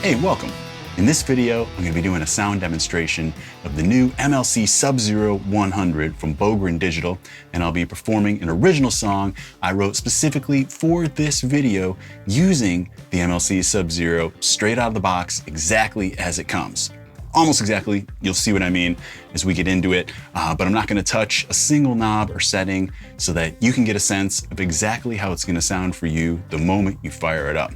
Hey, welcome. In this video, I'm going to be doing a sound demonstration of the new MLC Subzero 100 from Bogren Digital, and I'll be performing an original song I wrote specifically for this video using the MLC Subzero straight out of the box, exactly as it comes. Almost exactly, you'll see what I mean as we get into it, but I'm not going to touch a single knob or setting so that you can get a sense of exactly how it's going to sound for you the moment you fire it up.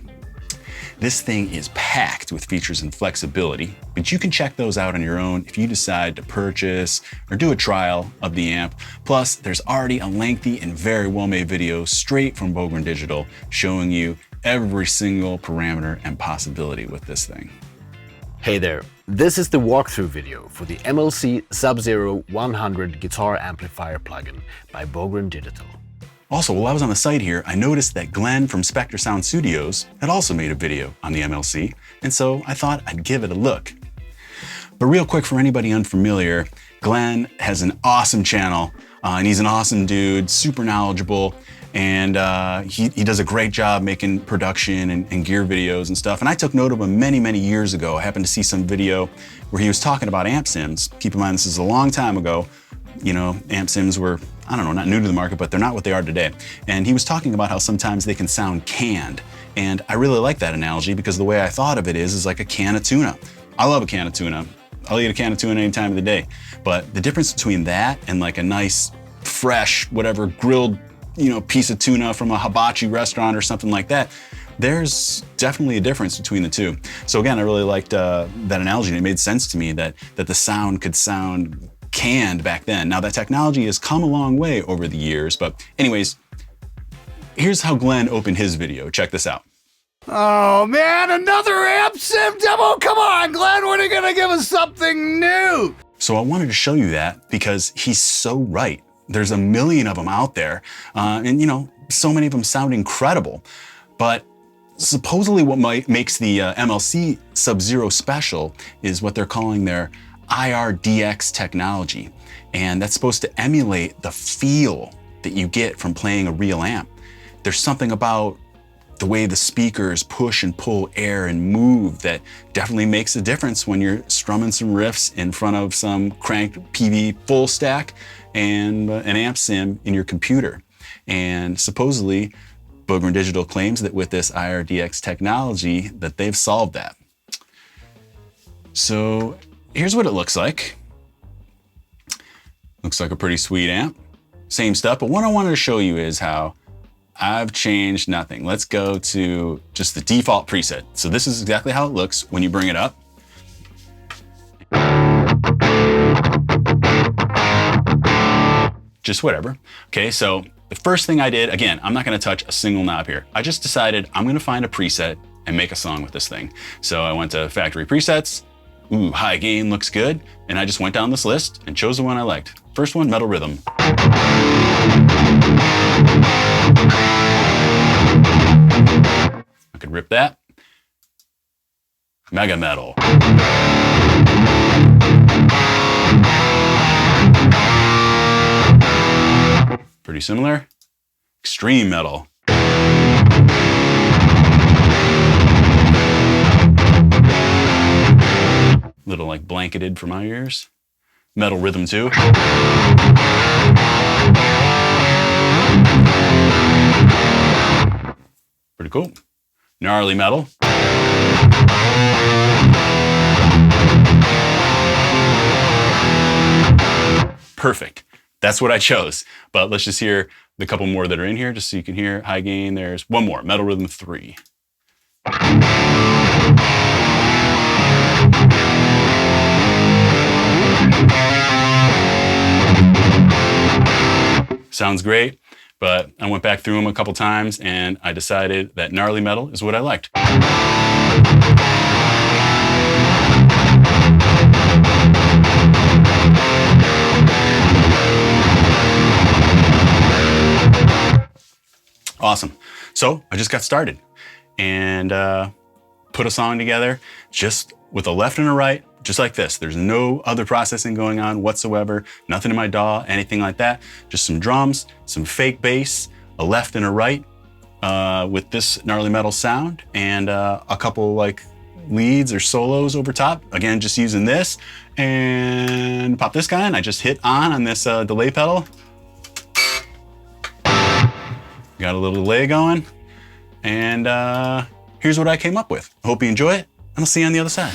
This thing is packed with features and flexibility, but you can check those out on your own if you decide to purchase or do a trial of the amp. Plus, there's already a lengthy and very well-made video straight from Bogren Digital showing you every single parameter and possibility with this thing. Hey there, this is the walkthrough video for the MLC Subzero 100 guitar amplifier plugin by Bogren Digital. Also, while I was on the site here, I noticed that Glenn from Spectre Sound Studios had also made a video on the MLC, and so I thought I'd give it a look. But real quick, for anybody unfamiliar, Glenn has an awesome channel, and he's an awesome dude, super knowledgeable, and he does a great job making production and gear videos and stuff. And I took note of him many, many years ago. I happened to see some video where he was talking about amp sims. Keep in mind, this is a long time ago. You know, amp sims were, I don't know, not new to the market, but they're not what they are today. And he was talking about how sometimes they can sound canned. And I really like that analogy because the way I thought of it is like a can of tuna. I love a can of tuna. I'll eat a can of tuna any time of the day. But the difference between that and like a nice, fresh, whatever, grilled, piece of tuna from a hibachi restaurant or something like that, there's definitely a difference between the two. So again, I really liked that analogy, and it made sense to me that the sound could sound canned back then. Now that technology has come a long way over the years, but anyways, here's how Glenn opened his video. Check this out. Oh man, another amp sim demo? Come on, Glenn, when are you gonna give us something new? So I wanted to show you that because he's so right. There's a million of them out there, and so many of them sound incredible. But supposedly what makes the MLC Subzero special is what they're calling their IRDX technology. And that's supposed to emulate the feel that you get from playing a real amp. There's something about the way the speakers push and pull air and move that definitely makes a difference when you're strumming some riffs in front of some cranked PV full stack and an amp sim in your computer. And supposedly, Bogren Digital claims that with this IRDX technology that they've solved that. So here's what it looks like. Looks like a pretty sweet amp. Same stuff, but what I wanted to show you is how I've changed nothing. Let's go to just the default preset. So this is exactly how it looks when you bring it up. Just whatever. Okay, so the first thing I did, again, I'm not gonna touch a single knob here. I just decided I'm gonna find a preset and make a song with this thing. So I went to factory presets. Ooh, high gain looks good. And I just went down this list and chose the one I liked. First one, metal rhythm. I could rip that. Mega metal. Pretty similar. Extreme metal. Little like blanketed for my ears. Metal rhythm too. Pretty cool. Gnarly metal. Perfect. That's what I chose. But let's just hear the couple more that are in here just so you can hear high gain. There's one more, metal rhythm 3. Sounds great, but I went back through them a couple times and I decided that gnarly metal is what I liked. Awesome. So I just got started and put a song together just with a left and a right, just like this. There's no other processing going on whatsoever, nothing in my DAW, anything like that. Just some drums, some fake bass, a left and a right with this gnarly metal sound, and a couple like leads or solos over top. Again, just using this and pop this guy in. I just hit on this delay pedal. Got a little delay going. And here's what I came up with. I hope you enjoy it, and I'll see you on the other side.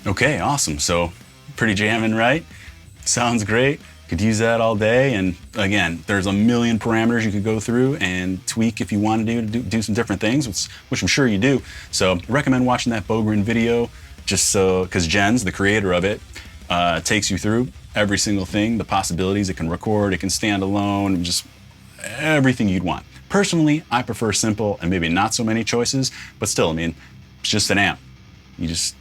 Okay, awesome. So pretty jamming, right? Sounds great. Could use that all day. And again, there's a million parameters you could go through and tweak if you wanted to do some different things, which I'm sure you do. So I recommend watching that Bogren video just so, because Jens, the creator of it, takes you through every single thing, the possibilities. It can record, it can stand alone, just everything you'd want. Personally, I prefer simple and maybe not so many choices, but still, I mean, it's just an amp. You just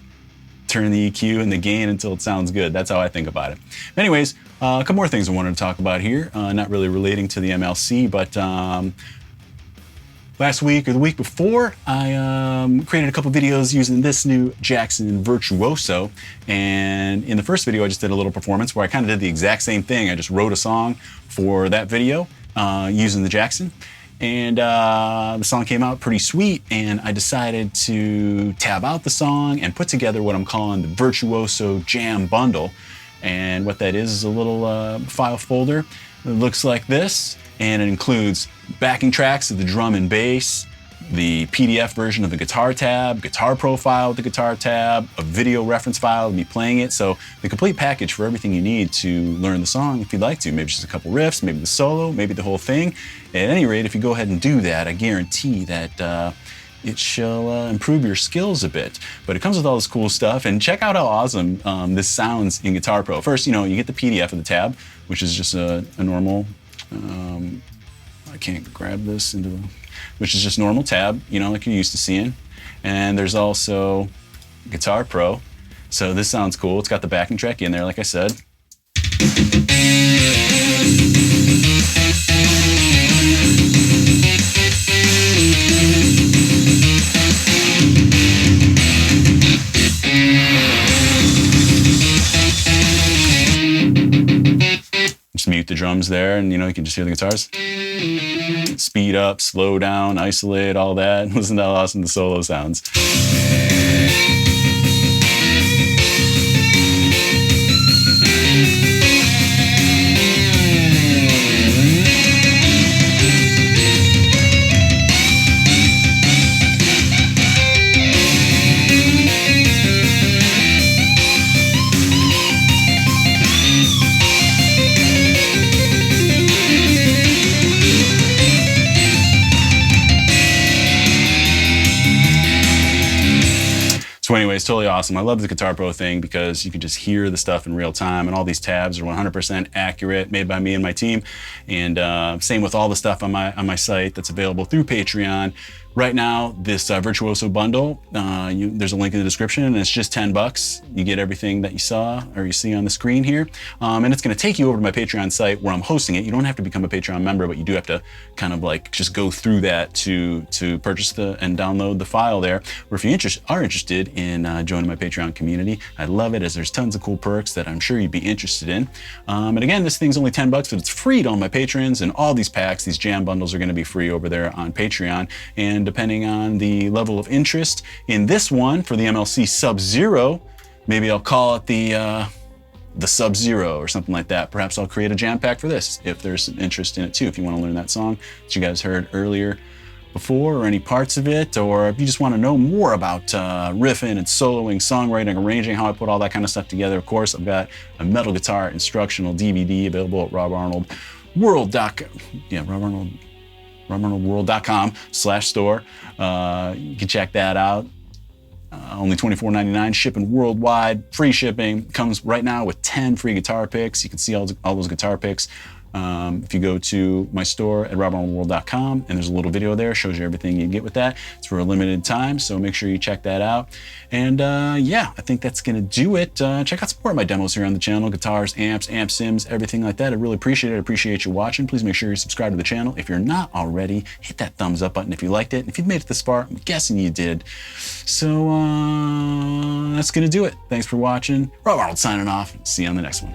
turn the EQ and the gain until it sounds good. That's how I think about it. Anyways, a couple more things I wanted to talk about here, not really relating to the MLC, but last week or the week before, I created a couple videos using this new Jackson Virtuoso. And in the first video, I just did a little performance where I kind of did the exact same thing. I just wrote a song for that video using the Jackson. And the song came out pretty sweet, and I decided to tab out the song and put together what I'm calling the Virtuoso Jam Bundle. And what that is a little file folder. It looks like this, and it includes backing tracks of the drum and bass, the PDF version of the guitar tab, guitar profile with the guitar tab, a video reference file of me playing it. So the complete package for everything you need to learn the song if you'd like to. Maybe just a couple riffs, maybe the solo, maybe the whole thing. At any rate, if you go ahead and do that, I guarantee that it shall improve your skills a bit. But it comes with all this cool stuff, and check out how awesome this sounds in Guitar Pro. First, you get the PDF of the tab, which is just a normal, I can't grab this which is just normal tab, like you're used to seeing. And there's also Guitar Pro. So this sounds cool. It's got the backing track in there, like I said. Just mute the drums there, and you can just hear the guitars. Speed up, slow down, isolate, all that. Listen to how awesome the solo sounds. So anyways, totally awesome. I love the Guitar Pro thing because you can just hear the stuff in real time, and all these tabs are 100% accurate, made by me and my team. And same with all the stuff on my site that's available through Patreon. Right now, this Virtuoso bundle, there's a link in the description, and it's just $10. You get everything that you saw or you see on the screen here. And it's gonna take you over to my Patreon site where I'm hosting it. You don't have to become a Patreon member, but you do have to kind of just go through that to purchase and download the file there. Or if you are interested in joining my Patreon community, I love it, as there's tons of cool perks that I'm sure you'd be interested in. And again, this thing's only $10, but it's free to all my patrons, and all these packs, these jam bundles, are gonna be free over there on Patreon. And depending on the level of interest in this one for the MLC Subzero, maybe I'll call it the Subzero or something like that. Perhaps I'll create a jam pack for this if there's some interest in it too. If you want to learn that song that you guys heard earlier before, or any parts of it, or if you just want to know more about riffing and soloing, songwriting, arranging, how I put all that kind of stuff together, of course, I've got a metal guitar instructional DVD available at RobArnoldWorld.com/store. You can check that out. Only $24.99, shipping worldwide, free shipping. Comes right now with 10 free guitar picks. You can see all those guitar picks if you go to my store at RobArnoldWorld.com, and there's a little video there, shows you everything you get with that. It's for a limited time, so make sure you check that out. And yeah, I think that's gonna do it. Check out some more of my demos here on the channel: guitars, amps, amp sims, everything like that. I really appreciate it. I appreciate you watching. Please make sure you subscribe to the channel. If you're not already, hit that thumbs up button if you liked it. And if you've made it this far, I'm guessing you did. So that's gonna do it. Thanks for watching. Rob Arnold signing off. See you on the next one.